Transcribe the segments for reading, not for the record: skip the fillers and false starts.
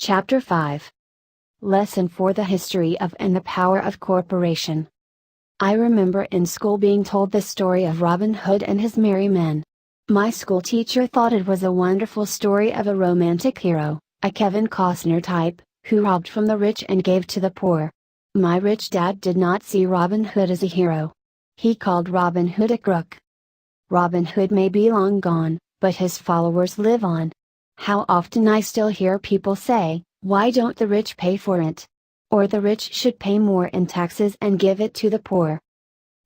Chapter 5. Lesson 4: The History of and the Power of Corporation. I remember in school being told the story of Robin Hood and his merry men. My school teacher thought it was a wonderful story of a romantic hero, a Kevin Costner type, who robbed from the rich and gave to the poor. My rich dad did not see Robin Hood as a hero. He called Robin Hood a crook. Robin Hood may be long gone, but his followers live on. How often I still hear people say, "Why don't the rich pay for it?" Or the rich should pay more in taxes and give it to the poor.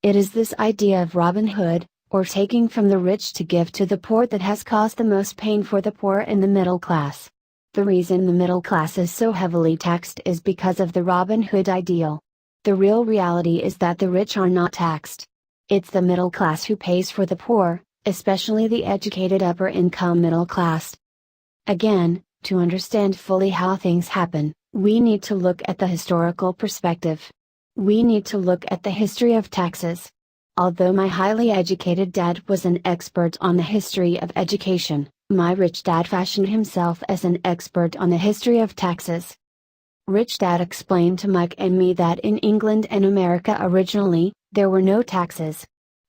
It is this idea of Robin Hood, or taking from the rich to give to the poor, that has caused the most pain for the poor and the middle class. The reason the middle class is so heavily taxed is because of the Robin Hood ideal. The real reality is that the rich are not taxed. It's the middle class who pays for the poor, especially the educated upper income middle class. Again, to understand fully how things happen, we need to look at the historical perspective. We need to look at the history of taxes. Although my highly educated dad was an expert on the history of education, my rich dad fashioned himself as an expert on the history of taxes. Rich Dad explained to Mike and me that in England and America originally, there were no taxes.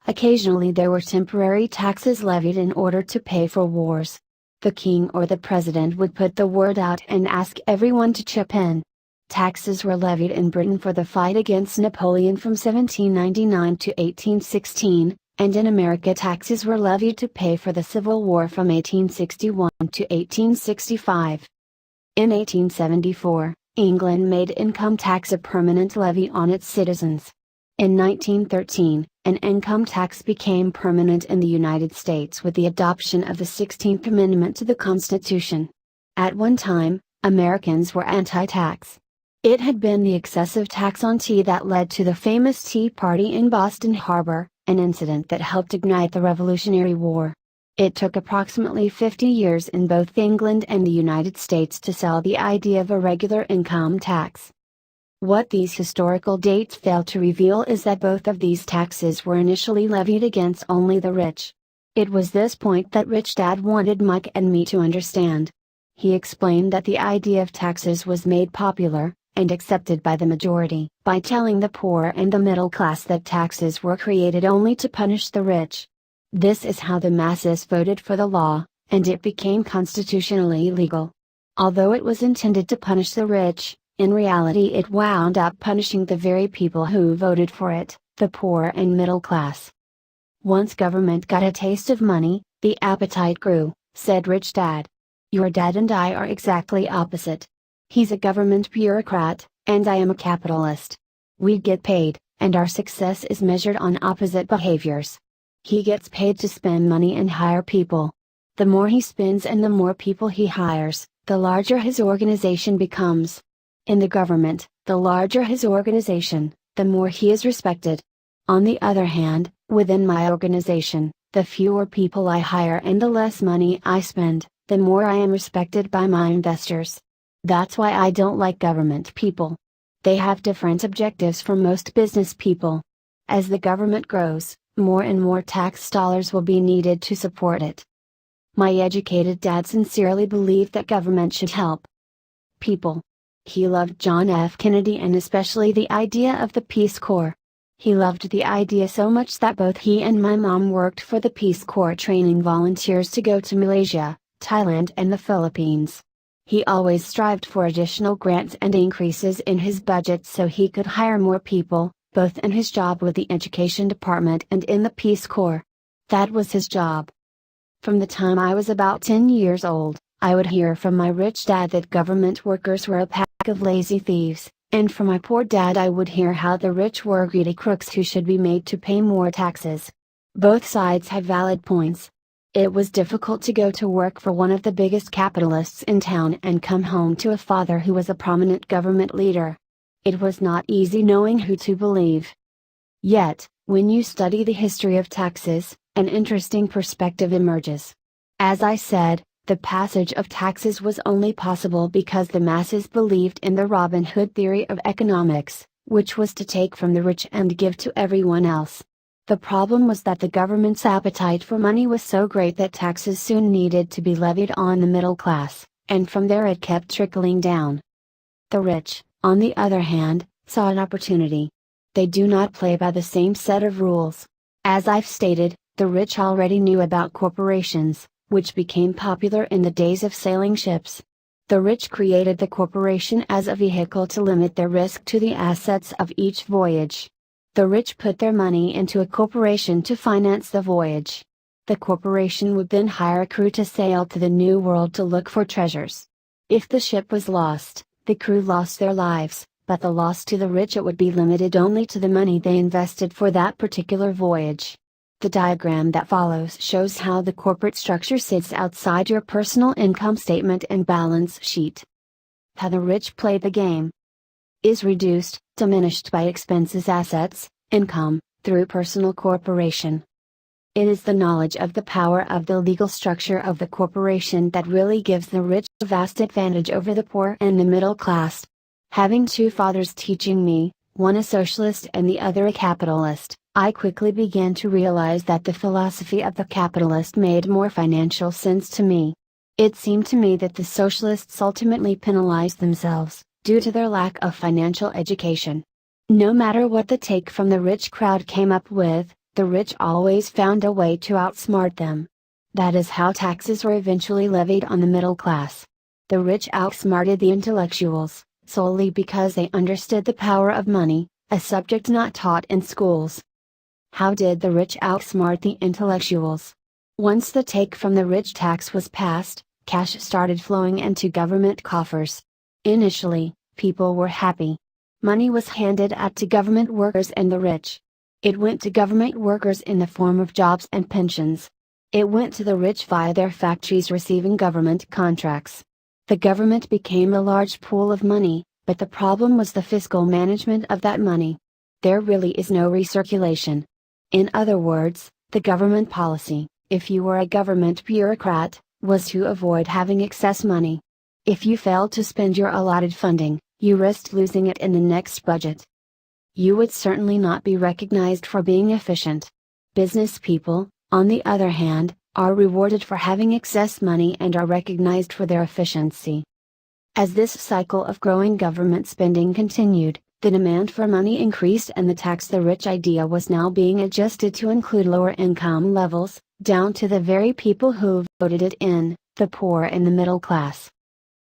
Occasionally there were temporary taxes levied in order to pay for wars. The king or the president would put the word out and ask everyone to chip in. Taxes were levied in Britain for the fight against Napoleon from 1799 to 1816, and in America taxes were levied to pay for the Civil War from 1861 to 1865. In 1874, England made income tax a permanent levy on its citizens. In 1913, an income tax became permanent in the United States with the adoption of the 16th Amendment to the Constitution. At one time, Americans were anti-tax. It had been the excessive tax on tea that led to the famous Tea Party in Boston Harbor, an incident that helped ignite the Revolutionary War. It took approximately 50 years in both England and the United States to sell the idea of a regular income tax. What these historical dates fail to reveal is that both of these taxes were initially levied against only the rich. It was this point that Rich Dad wanted Mike and me to understand. He explained that the idea of taxes was made popular, and accepted by the majority, by telling the poor and the middle class that taxes were created only to punish the rich. This is how the masses voted for the law, and it became constitutionally legal. Although it was intended to punish the rich, in reality it wound up punishing the very people who voted for it, the poor and middle class. Once government got a taste of money, the appetite grew, said Rich Dad. Your dad and I are exactly opposite. He's a government bureaucrat, and I am a capitalist. We get paid, and our success is measured on opposite behaviors. He gets paid to spend money and hire people. The more he spends and the more people he hires, the larger his organization becomes. In the government, the larger his organization, the more he is respected. On the other hand, within my organization, the fewer people I hire and the less money I spend, the more I am respected by my investors. That's why I don't like government people. They have different objectives from most business people. As the government grows, more and more tax dollars will be needed to support it. My educated dad sincerely believed that government should help people. He loved John F. Kennedy and especially the idea of the Peace Corps. He loved the idea so much that both he and my mom worked for the Peace Corps, training volunteers to go to Malaysia, Thailand and the Philippines. He always strived for additional grants and increases in his budget so he could hire more people, both in his job with the Education Department and in the Peace Corps. That was his job. From the time I was about 10 years old, I would hear from my rich dad that government workers were a pack of lazy thieves, and from my poor dad I would hear how the rich were greedy crooks who should be made to pay more taxes. Both sides have valid points. It was difficult to go to work for one of the biggest capitalists in town and come home to a father who was a prominent government leader. It was not easy knowing who to believe. Yet, when you study the history of taxes, an interesting perspective emerges. As I said, the passage of taxes was only possible because the masses believed in the Robin Hood theory of economics, which was to take from the rich and give to everyone else. The problem was that the government's appetite for money was so great that taxes soon needed to be levied on the middle class, and from there it kept trickling down. The rich, on the other hand, saw an opportunity. They do not play by the same set of rules. As I've stated, the rich already knew about corporations, which became popular in the days of sailing ships. The rich created the corporation as a vehicle to limit their risk to the assets of each voyage. The rich put their money into a corporation to finance the voyage. The corporation would then hire a crew to sail to the New World to look for treasures. If the ship was lost, the crew lost their lives, but the loss to the rich it would be limited only to the money they invested for that particular voyage. The diagram that follows shows how the corporate structure sits outside your personal income statement and balance sheet. How the rich play the game is reduced, diminished by expenses, assets, income, through personal corporation. It is the knowledge of the power of the legal structure of the corporation that really gives the rich a vast advantage over the poor and the middle class. Having two fathers teaching me, one a socialist and the other a capitalist, I quickly began to realize that the philosophy of the capitalist made more financial sense to me. It seemed to me that the socialists ultimately penalized themselves, due to their lack of financial education. No matter what the take from the rich crowd came up with, the rich always found a way to outsmart them. That is how taxes were eventually levied on the middle class. The rich outsmarted the intellectuals, solely because they understood the power of money, a subject not taught in schools. How did the rich outsmart the intellectuals? Once the take from the rich tax was passed, cash started flowing into government coffers. Initially, people were happy. Money was handed out to government workers and the rich. It went to government workers in the form of jobs and pensions. It went to the rich via their factories receiving government contracts. The government became a large pool of money, but the problem was the fiscal management of that money. There really is no recirculation. In other words, the government policy, if you were a government bureaucrat, was to avoid having excess money. If you failed to spend your allotted funding, you risked losing it in the next budget. You would certainly not be recognized for being efficient. Business people, on the other hand, are rewarded for having excess money and are recognized for their efficiency. As this cycle of growing government spending continued, the demand for money increased and the tax the rich idea was now being adjusted to include lower income levels, down to the very people who voted it in, the poor and the middle class.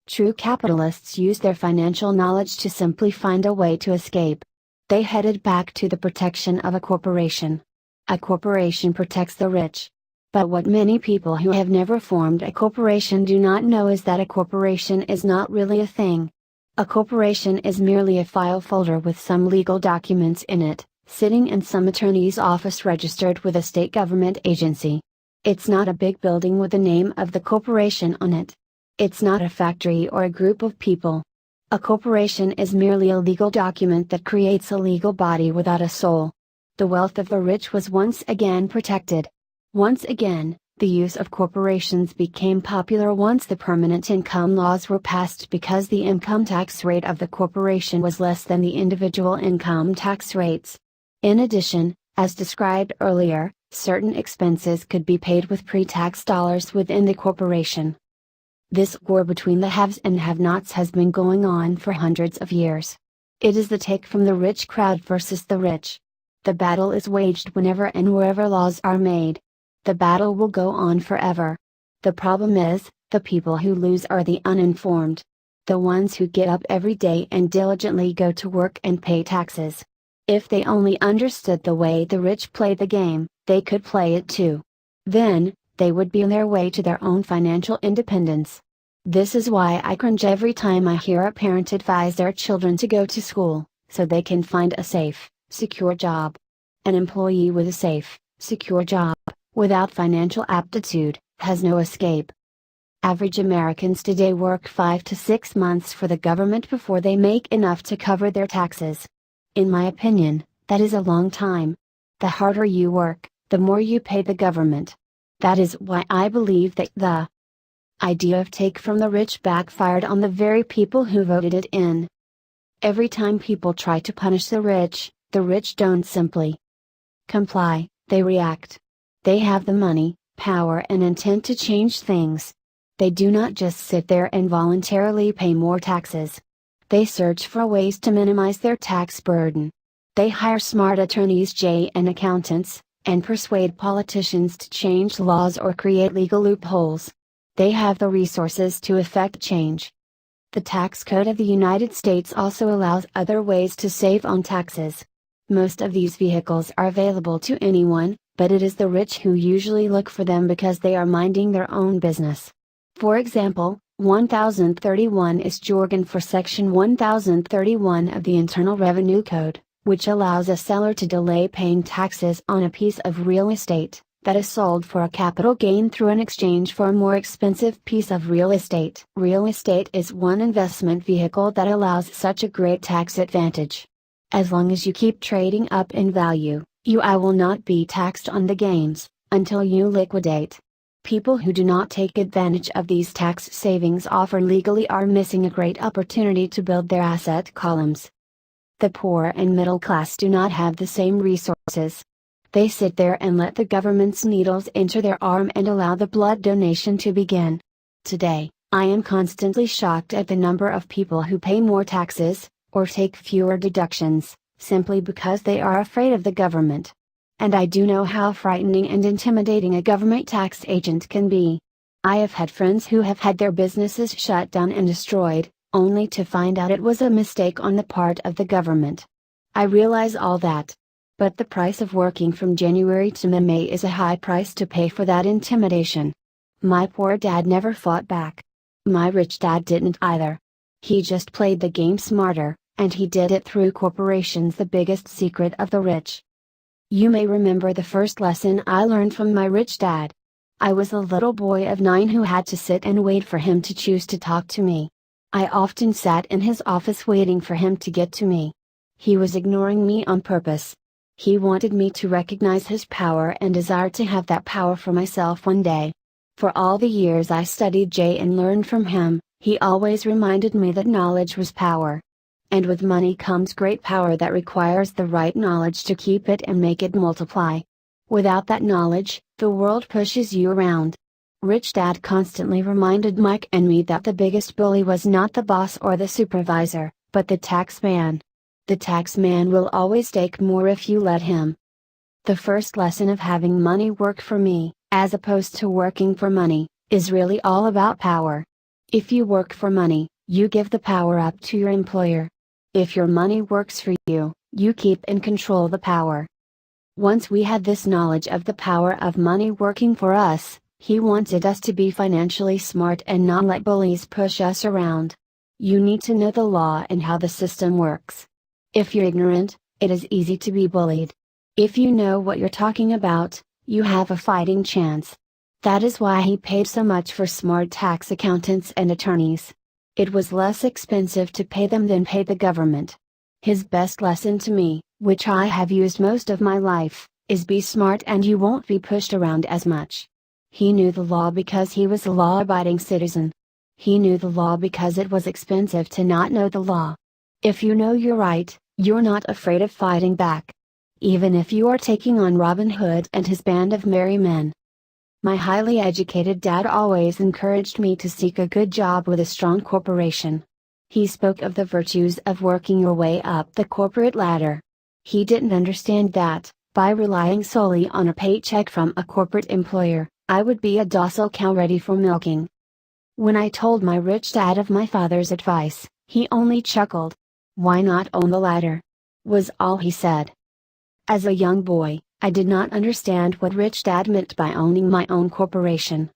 True capitalists use their financial knowledge to simply find a way to escape. They headed back to the protection of a corporation. A corporation protects the rich. But what many people who have never formed a corporation do not know is that a corporation is not really a thing. A corporation is merely a file folder with some legal documents in it, sitting in some attorney's office registered with a state government agency. It's not a big building with the name of the corporation on it. It's not a factory or a group of people. A corporation is merely a legal document that creates a legal body without a soul. The wealth of the rich was once again protected. Once again, the use of corporations became popular once the permanent income laws were passed because the income tax rate of the corporation was less than the individual income tax rates. In addition, as described earlier, certain expenses could be paid with pre-tax dollars within the corporation. This war between the haves and have-nots has been going on for hundreds of years. It is the take from the rich crowd versus the rich. The battle is waged whenever and wherever laws are made. The battle will go on forever. The problem is, the people who lose are the uninformed. The ones who get up every day and diligently go to work and pay taxes. If they only understood the way the rich play the game, they could play it too. Then, they would be on their way to their own financial independence. This is why I cringe every time I hear a parent advise their children to go to school, so they can find a safe, secure job. An employee with a safe, secure job, without financial aptitude, has no escape. Average Americans today work 5 to 6 months for the government before they make enough to cover their taxes. In my opinion, that is a long time. The harder you work, the more you pay the government. That is why I believe that the idea of take from the rich backfired on the very people who voted it in. Every time people try to punish the rich don't simply comply, they react. They have the money, power and intent to change things. They do not just sit there and voluntarily pay more taxes. They search for ways to minimize their tax burden. They hire smart attorneys and accountants, and persuade politicians to change laws or create legal loopholes. They have the resources to effect change. The tax code of the United States also allows other ways to save on taxes. Most of these vehicles are available to anyone, but it is the rich who usually look for them because they are minding their own business. For example, 1031 is jargon for Section 1031 of the Internal Revenue Code, which allows a seller to delay paying taxes on a piece of real estate that is sold for a capital gain through an exchange for a more expensive piece of real estate. Real estate is one investment vehicle that allows such a great tax advantage. As long as you keep trading up in value, I will not be taxed on the gains, until you liquidate. People who do not take advantage of these tax savings offer legally are missing a great opportunity to build their asset columns. The poor and middle class do not have the same resources. They sit there and let the government's needles enter their arm and allow the blood donation to begin. Today, I am constantly shocked at the number of people who pay more taxes, or take fewer deductions, simply because they are afraid of the government. And I do know how frightening and intimidating a government tax agent can be. I have had friends who have had their businesses shut down and destroyed, only to find out it was a mistake on the part of the government. I realize all that. But the price of working from January to May is a high price to pay for that intimidation. My poor dad never fought back. My rich dad didn't either. He just played the game smarter, and he did it through corporations, the biggest secret of the rich. You may remember the first lesson I learned from my rich dad. I was a little boy of 9 who had to sit and wait for him to choose to talk to me. I often sat in his office waiting for him to get to me. He was ignoring me on purpose. He wanted me to recognize his power and desire to have that power for myself one day. For all the years I studied and learned from him, he always reminded me that knowledge was power. And with money comes great power that requires the right knowledge to keep it and make it multiply. Without that knowledge, the world pushes you around. Rich Dad constantly reminded Mike and me that the biggest bully was not the boss or the supervisor, but the tax man. The tax man will always take more if you let him. The first lesson of having money work for me, as opposed to working for money, is really all about power. If you work for money, you give the power up to your employer. If your money works for you, you keep and control the power. Once we had this knowledge of the power of money working for us, he wanted us to be financially smart and not let bullies push us around. You need to know the law and how the system works. If you're ignorant, it is easy to be bullied. If you know what you're talking about, you have a fighting chance. That is why he paid so much for smart tax accountants and attorneys. It was less expensive to pay them than pay the government. His best lesson to me, which I have used most of my life, is be smart and you won't be pushed around as much. He knew the law because he was a law-abiding citizen. He knew the law because it was expensive to not know the law. If you know you're right, you're not afraid of fighting back. Even if you are taking on Robin Hood and his band of merry men. My highly educated dad always encouraged me to seek a good job with a strong corporation. He spoke of the virtues of working your way up the corporate ladder. He didn't understand that, by relying solely on a paycheck from a corporate employer, I would be a docile cow ready for milking. When I told my rich dad of my father's advice, he only chuckled. "Why not own the ladder?" was all he said. As a young boy, I did not understand what Rich Dad meant by owning my own corporation.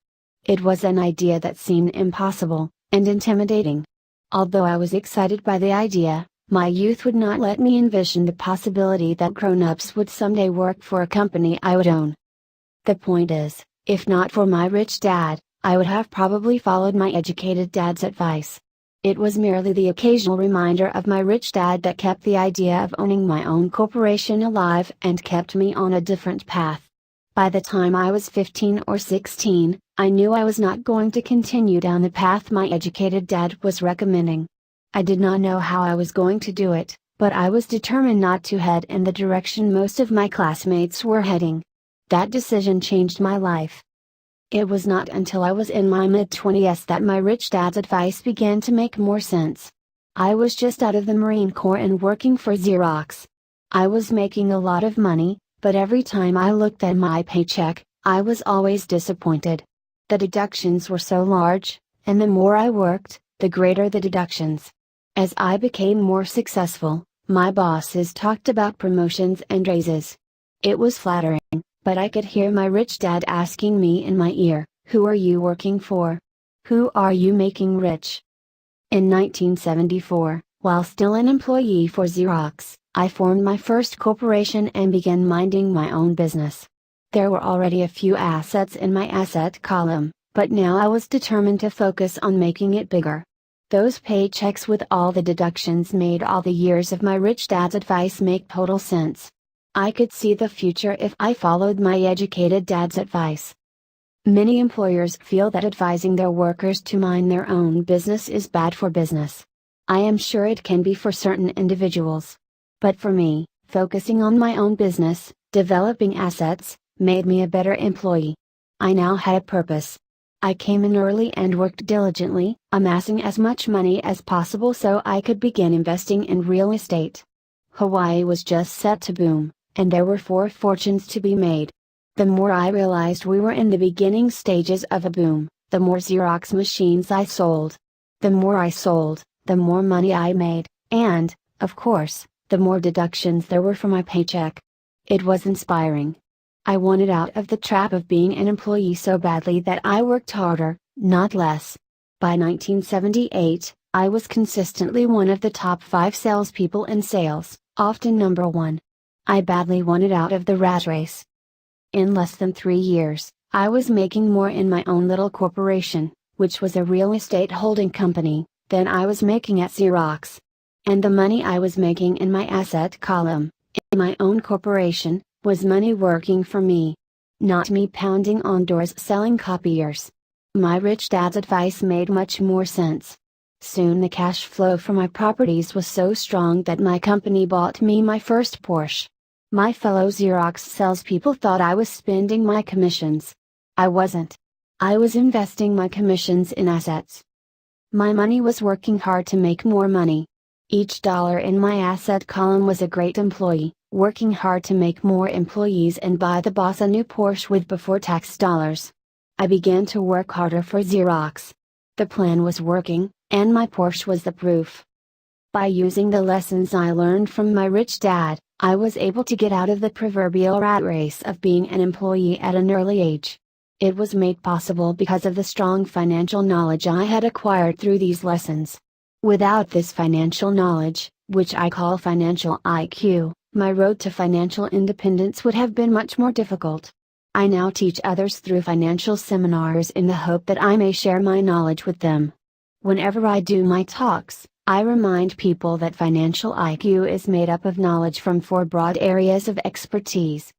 It was an idea that seemed impossible, and intimidating. Although I was excited by the idea, my youth would not let me envision the possibility that grown-ups would someday work for a company I would own. The point is, if not for my rich dad, I would have probably followed my educated dad's advice. It was merely the occasional reminder of my rich dad that kept the idea of owning my own corporation alive and kept me on a different path. By the time I was 15 or 16, I knew I was not going to continue down the path my educated dad was recommending. I did not know how I was going to do it, but I was determined not to head in the direction most of my classmates were heading. That decision changed my life. It was not until I was in my mid-20s that my rich dad's advice began to make more sense. I was just out of the Marine Corps and working for Xerox. I was making a lot of money, but every time I looked at my paycheck, I was always disappointed. The deductions were so large, and the more I worked, the greater the deductions. As I became more successful, my bosses talked about promotions and raises. It was flattering, but I could hear my rich dad asking me in my ear, "Who are you working for? Who are you making rich?" In 1974, while still an employee for Xerox, I formed my first corporation and began minding my own business. There were already a few assets in my asset column, but now I was determined to focus on making it bigger. Those paychecks with all the deductions made all the years of my rich dad's advice make total sense. I could see the future if I followed my educated dad's advice. Many employers feel that advising their workers to mind their own business is bad for business. I am sure it can be for certain individuals. But for me, focusing on my own business, developing assets, made me a better employee. I now had a purpose. I came in early and worked diligently, amassing as much money as possible so I could begin investing in real estate. Hawaii was just set to boom, and there were 4 fortunes to be made. The more I realized we were in the beginning stages of a boom, the more Xerox machines I sold. The more I sold, the more money I made, and, of course, the more deductions there were from my paycheck. It was inspiring. I wanted out of the trap of being an employee so badly that I worked harder, not less. By 1978, I was consistently one of the top 5 salespeople in sales, often number 1. I badly wanted out of the rat race. In less than 3 years, I was making more in my own little corporation, which was a real estate holding company, than I was making at Xerox. And the money I was making in my asset column, in my own corporation, was money working for me. Not me pounding on doors selling copiers. My rich dad's advice made much more sense. Soon the cash flow from my properties was so strong that my company bought me my first Porsche. My fellow Xerox salespeople thought I was spending my commissions. I wasn't. I was investing my commissions in assets. My money was working hard to make more money. Each dollar in my asset column was a great employee, working hard to make more employees and buy the boss a new Porsche with before-tax dollars. I began to work harder for Xerox. The plan was working, and my Porsche was the proof. By using the lessons I learned from my rich dad, I was able to get out of the proverbial rat race of being an employee at an early age. It was made possible because of the strong financial knowledge I had acquired through these lessons. Without this financial knowledge, which I call financial IQ, my road to financial independence would have been much more difficult. I now teach others through financial seminars in the hope that I may share my knowledge with them. Whenever I do my talks, I remind people that financial IQ is made up of knowledge from 4 broad areas of expertise.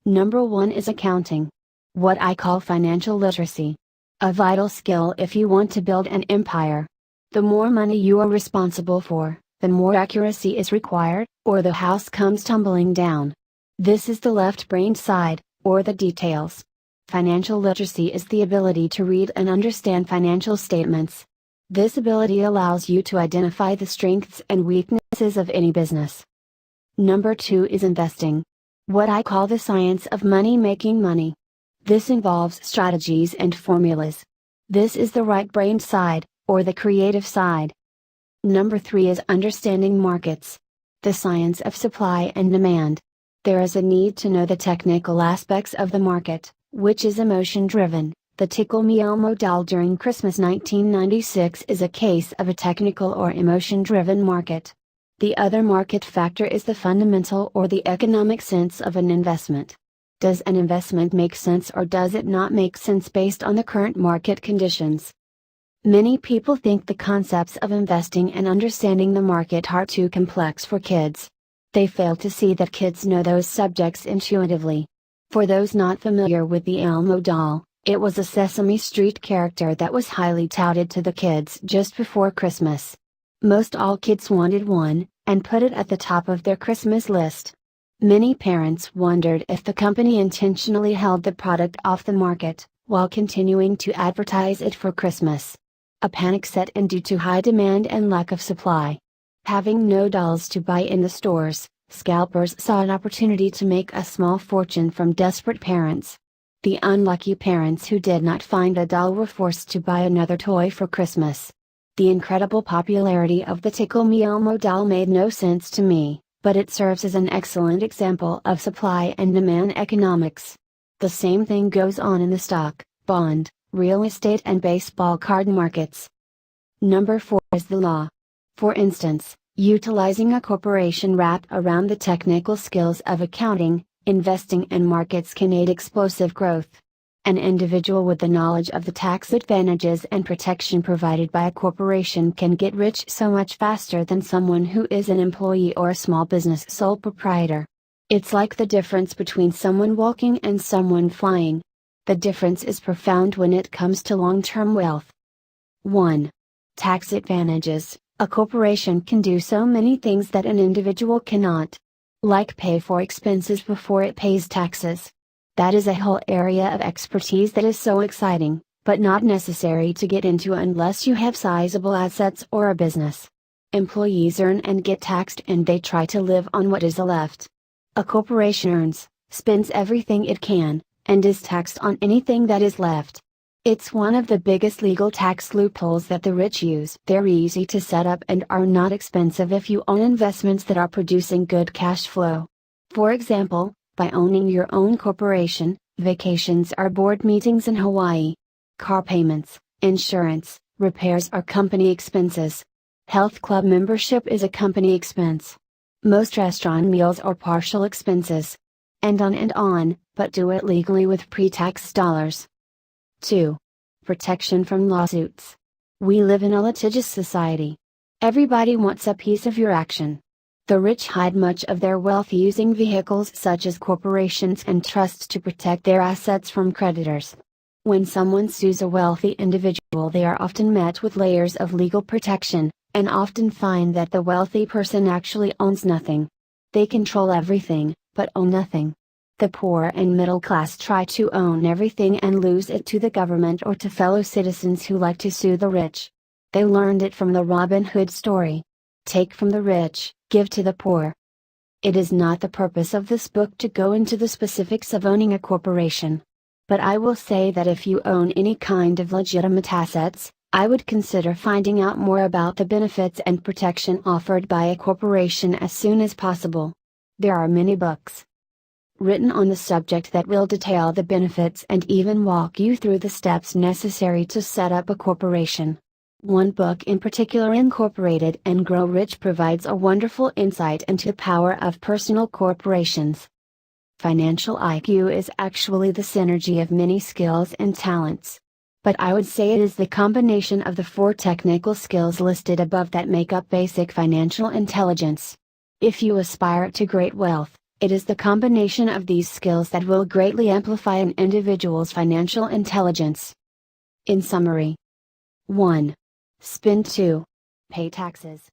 Number 1 is accounting. What I call financial literacy. A vital skill if you want to build an empire. The more money you are responsible for, the more accuracy is required, or the house comes tumbling down. This is the left-brained side, or the details. Financial literacy is the ability to read and understand financial statements. This ability allows you to identify the strengths and weaknesses of any business. Number 2 is investing. What I call the science of money making money. This involves strategies and formulas. This is the right-brained side, or the creative side. Number 3 is understanding markets. The science of supply and demand. There is a need to know the technical aspects of the market, which is emotion-driven. The Tickle Me Elmo doll during Christmas 1996 is a case of a technical or emotion-driven market. The other market factor is the fundamental or the economic sense of an investment. Does an investment make sense or does it not make sense based on the current market conditions? Many people think the concepts of investing and understanding the market are too complex for kids. They fail to see that kids know those subjects intuitively. For those not familiar with the Elmo doll, it was a Sesame Street character that was highly touted to the kids just before Christmas. Most all kids wanted one, and put it at the top of their Christmas list. Many parents wondered if the company intentionally held the product off the market, while continuing to advertise it for Christmas. A panic set in due to high demand and lack of supply. Having no dolls to buy in the stores, scalpers saw an opportunity to make a small fortune from desperate parents. The unlucky parents who did not find a doll were forced to buy another toy for Christmas. The incredible popularity of the Tickle Me Elmo doll made no sense to me, but it serves as an excellent example of supply and demand economics. The same thing goes on in the stock, bond, real estate and baseball card markets. Number 4 is the law. For instance, utilizing a corporation wrapped around the technical skills of accounting, investing and markets can aid explosive growth. An individual with the knowledge of the tax advantages and protection provided by a corporation can get rich so much faster than someone who is an employee or a small business sole proprietor. It's like the difference between someone walking and someone flying. The difference is profound when it comes to long-term wealth. 1. Tax advantages. A corporation can do so many things that an individual cannot. Like pay for expenses before it pays taxes. That is a whole area of expertise that is so exciting, but not necessary to get into unless you have sizable assets or a business. Employees earn and get taxed and they try to live on what is left. A corporation earns, spends everything it can, and is taxed on anything that is left. It's one of the biggest legal tax loopholes that the rich use. They're easy to set up and are not expensive if you own investments that are producing good cash flow. For example, by owning your own corporation, vacations are board meetings in Hawaii. Car payments, insurance, repairs are company expenses. Health club membership is a company expense. Most restaurant meals are partial expenses. And on, but do it legally with pre-tax dollars. 2. Protection from lawsuits. We live in a litigious society. Everybody wants a piece of your action. The rich hide much of their wealth using vehicles such as corporations and trusts to protect their assets from creditors. When someone sues a wealthy individual, they are often met with layers of legal protection, and often find that the wealthy person actually owns nothing. They control everything, but own nothing. The poor and middle class try to own everything and lose it to the government or to fellow citizens who like to sue the rich. They learned it from the Robin Hood story. Take from the rich, give to the poor. It is not the purpose of this book to go into the specifics of owning a corporation. But I will say that if you own any kind of legitimate assets, I would consider finding out more about the benefits and protection offered by a corporation as soon as possible. There are many books written on the subject that will detail the benefits and even walk you through the steps necessary to set up a corporation. One book in particular, Incorporated and Grow Rich, provides a wonderful insight into the power of personal corporations. Financial IQ is actually the synergy of many skills and talents. But I would say it is the combination of the 4 technical skills listed above that make up basic financial intelligence. If you aspire to great wealth, it is the combination of these skills that will greatly amplify an individual's financial intelligence. In summary: 1. Spend. 2. Pay taxes.